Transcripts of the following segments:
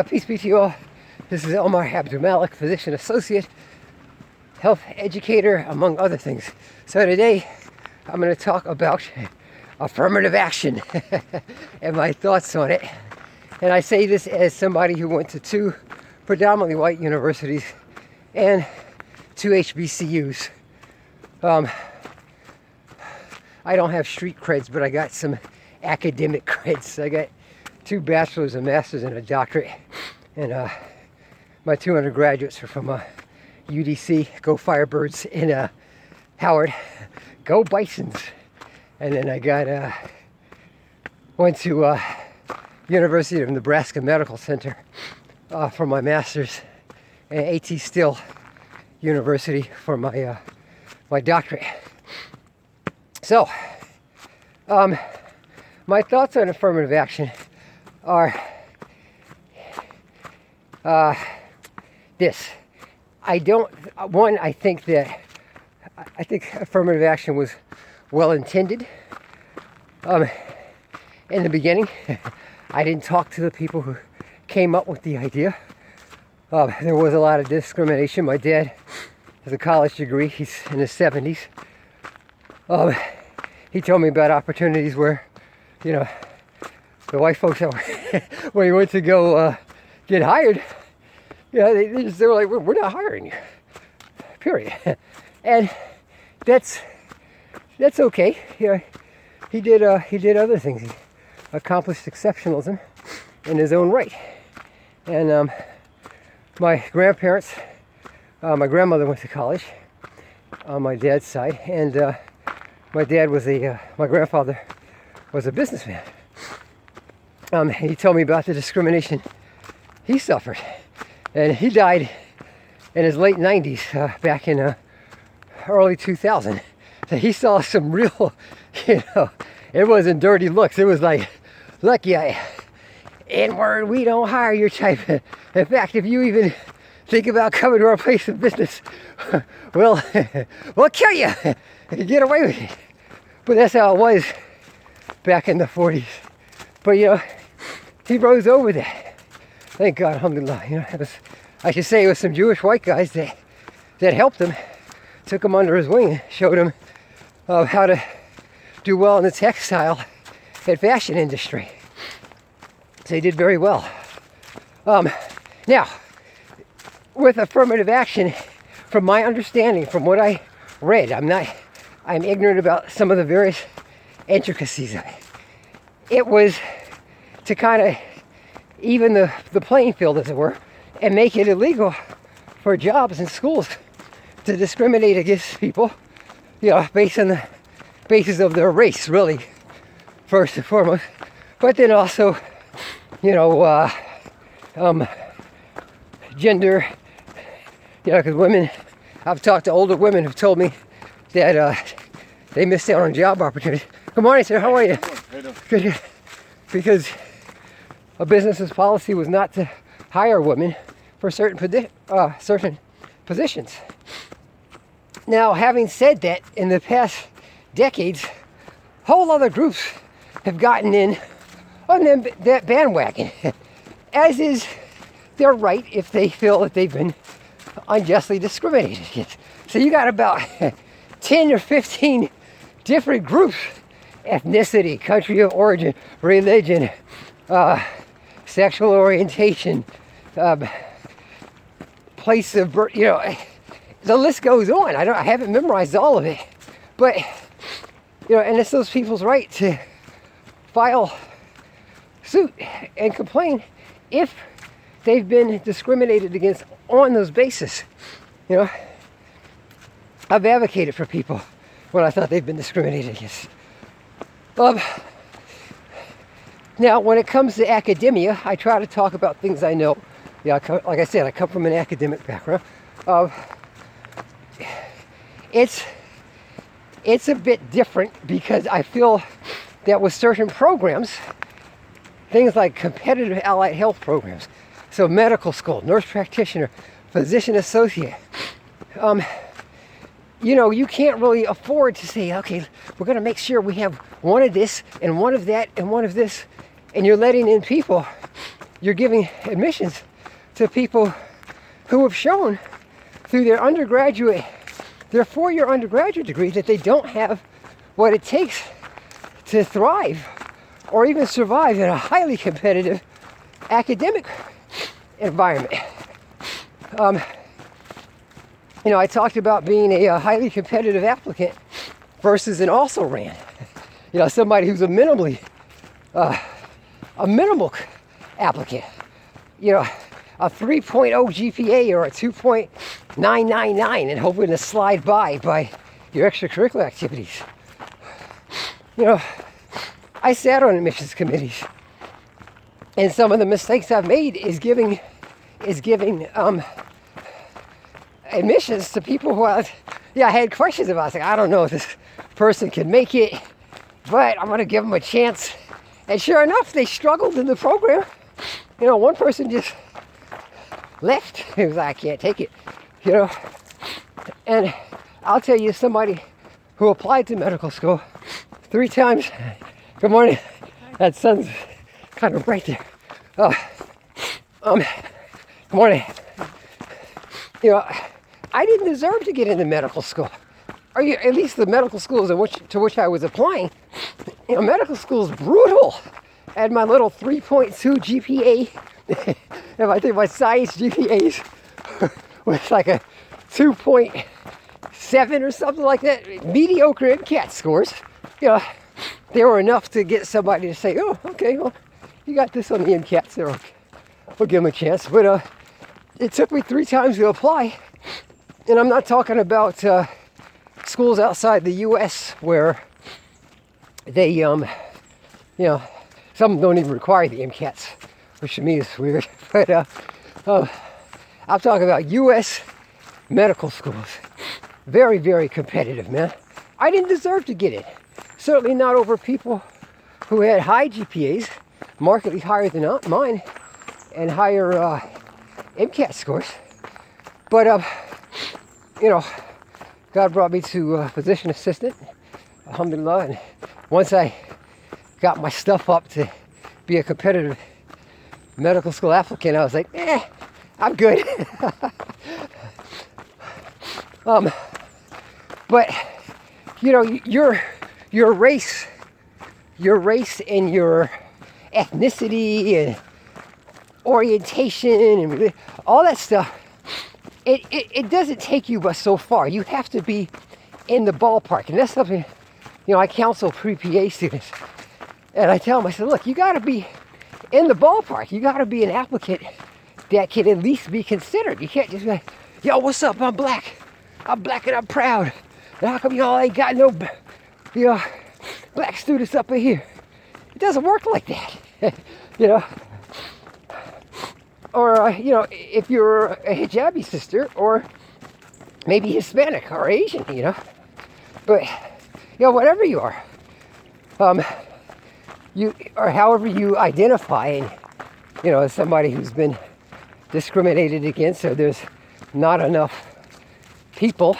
Peace be to you all. This is Omar Abdul Malik, physician associate, health educator, among other things. So today I'm going to talk about affirmative action and my thoughts on it. And I say this as somebody who went to two predominantly white universities and two HBCUs. I don't have street creds, but I got some academic creds. I got 2 bachelor's, a master's, and a doctorate. And my 2 undergraduates are from UDC, go Firebirds, in Howard, go Bisons. And then I got went to University of Nebraska Medical Center for my master's, and AT Still University for my my doctorate. So, my thoughts on affirmative action are this. I think affirmative action was well intended. In the beginning, I didn't talk to the people who came up with the idea. There was a lot of discrimination. My dad has a college degree. He's in his 70s. He told me about opportunities where, you know, the white folks that were when he went to go get hired, you know, they were like, we're not hiring you, period. And that's okay. You know, he did other things. He accomplished exceptionalism in his own right. And my grandparents, my grandmother went to college on my dad's side, and my grandfather was a businessman. He told me about the discrimination he suffered, and he died in his late 90s, back in early 2000. So he saw some real, you know, it wasn't dirty looks. It was like, look, yeah, N-word, we don't hire your type. In fact, if you even think about coming to our place of business, we'll kill you. Get away with it. But that's how it was back in the 40s. But, you know, he rose over that. Thank God, alhamdulillah. You know, I should say it was some Jewish white guys that helped him, took him under his wing, showed him how to do well in the textile and fashion industry. So he did very well. Now, with affirmative action, from my understanding, from what I read, I'm ignorant about some of the various intricacies of it. It was to kind of even the playing field, as it were, and make it illegal for jobs and schools to discriminate against people, you know, based on the basis of their race, really, first and foremost. But then also, you know, gender, you know, because women, I've talked to older women who've told me that they missed out on job opportunities. Good morning, sir. How are you? Good. Because a business's policy was not to hire women for certain positions. Now, having said that, in the past decades, whole other groups have gotten in on that bandwagon, as is their right if they feel that they've been unjustly discriminated against. So you got about 10 or 15 different groups: ethnicity, country of origin, religion, sexual orientation, place of birth, you know, the list goes on. I haven't memorized all of it, but, you know, and it's those people's right to file suit and complain if they've been discriminated against on those bases. You know, I've advocated for people when I thought they've been discriminated against. Now, when it comes to academia, I try to talk about things I know. Yeah, like I said, I come from an academic background. It's a bit different because I feel that with certain programs, things like competitive allied health programs, so medical school, nurse practitioner, physician associate, you know, you can't really afford to say, okay, we're going to make sure we have one of this and one of that and one of this, and you're letting in people you're giving admissions to people who have shown through their 4-year undergraduate degree that they don't have what it takes to thrive or even survive in a highly competitive academic environment. I talked about being a highly competitive applicant versus an also ran. Somebody who's a minimal applicant. A 3.0 GPA or a 2.999 and hoping to slide by your extracurricular activities. I sat on admissions committees, and some of the mistakes I've made is giving admissions to people who I had questions about. I was like, I don't know if this person can make it, but I'm going to give them a chance. And sure enough, they struggled in the program. One person just left. He was like, I can't take it. And I'll tell you, somebody who applied to medical school 3 times. Good morning. That sun's kind of bright there. Good morning. I didn't deserve to get into medical school. Or at least the medical schools to which I was applying. Medical school is brutal. I had my little 3.2 GPA. If I think my science GPAs was like a 2.7 or something like that. Mediocre MCAT scores. They were enough to get somebody to say, oh, okay, well, you got this on the MCAT, so we'll give them a chance. But it took me 3 times to apply. And I'm not talking about schools outside the U.S. where they, some don't even require the MCATs, which to me is weird. But I'm talking about U.S. medical schools. Very, very competitive, man. I didn't deserve to get it. Certainly not over people who had high GPAs, markedly higher than mine, and higher MCAT scores. But, God brought me to physician assistant, alhamdulillah, and once I got my stuff up to be a competitive medical school applicant, I was like, I'm good. But, your race and your ethnicity and orientation and all that stuff, it doesn't take you but so far. You have to be in the ballpark. And that's something, I counsel pre-PA students. And I tell them, I said, look, you got to be in the ballpark. You got to be an applicant that can at least be considered. You can't just be like, yo, what's up? I'm black. I'm black and I'm proud. And how come y'all ain't got no, black students up in here? It doesn't work like that, Or, if you're a hijabi sister or maybe Hispanic or Asian, But, whatever you are, or however you identify, and, as somebody who's been discriminated against, so there's not enough people,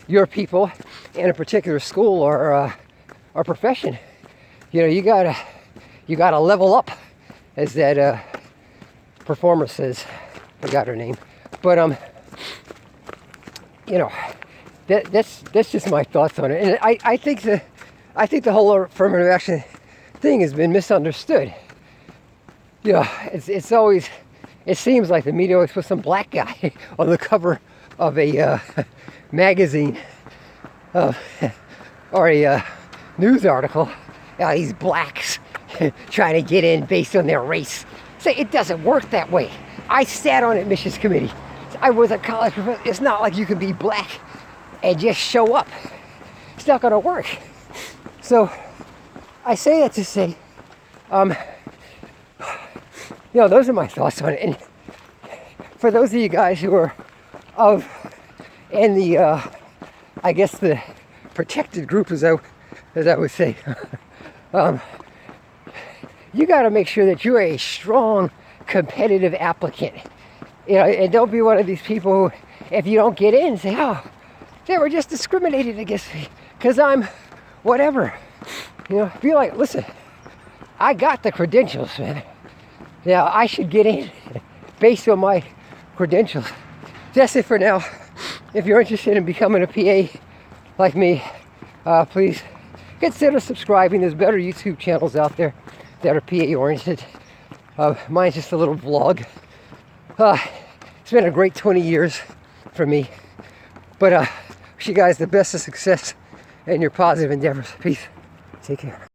your people, in a particular school or profession, you gotta level up, as that performer says. I got her name, but that's just my thoughts on it. And I think the whole affirmative action thing has been misunderstood. It's always, it seems like the media always puts some black guy on the cover of a magazine or a news article. These blacks trying to get in based on their race. Say, it doesn't work that way. I sat on admissions committee. I was a college professor. It's not like you can be black and just show up. It's not going to work. So I say that to say, those are my thoughts on it. And for those of you guys who are in the, I guess the protected group, as I would say, you got to make sure that you're a strong, competitive applicant. And don't be one of these people who, if you don't get in, say, oh, they were just discriminated against me because I'm whatever. Be like, listen, I got the credentials, man. Now, I should get in based on my credentials. That's it for now. If you're interested in becoming a PA like me, please consider subscribing. There's better YouTube channels out there that are PA oriented. Mine's just a little vlog. It's been a great 20 years for me. But wish you guys the best of success in your positive endeavors. Peace. Take care.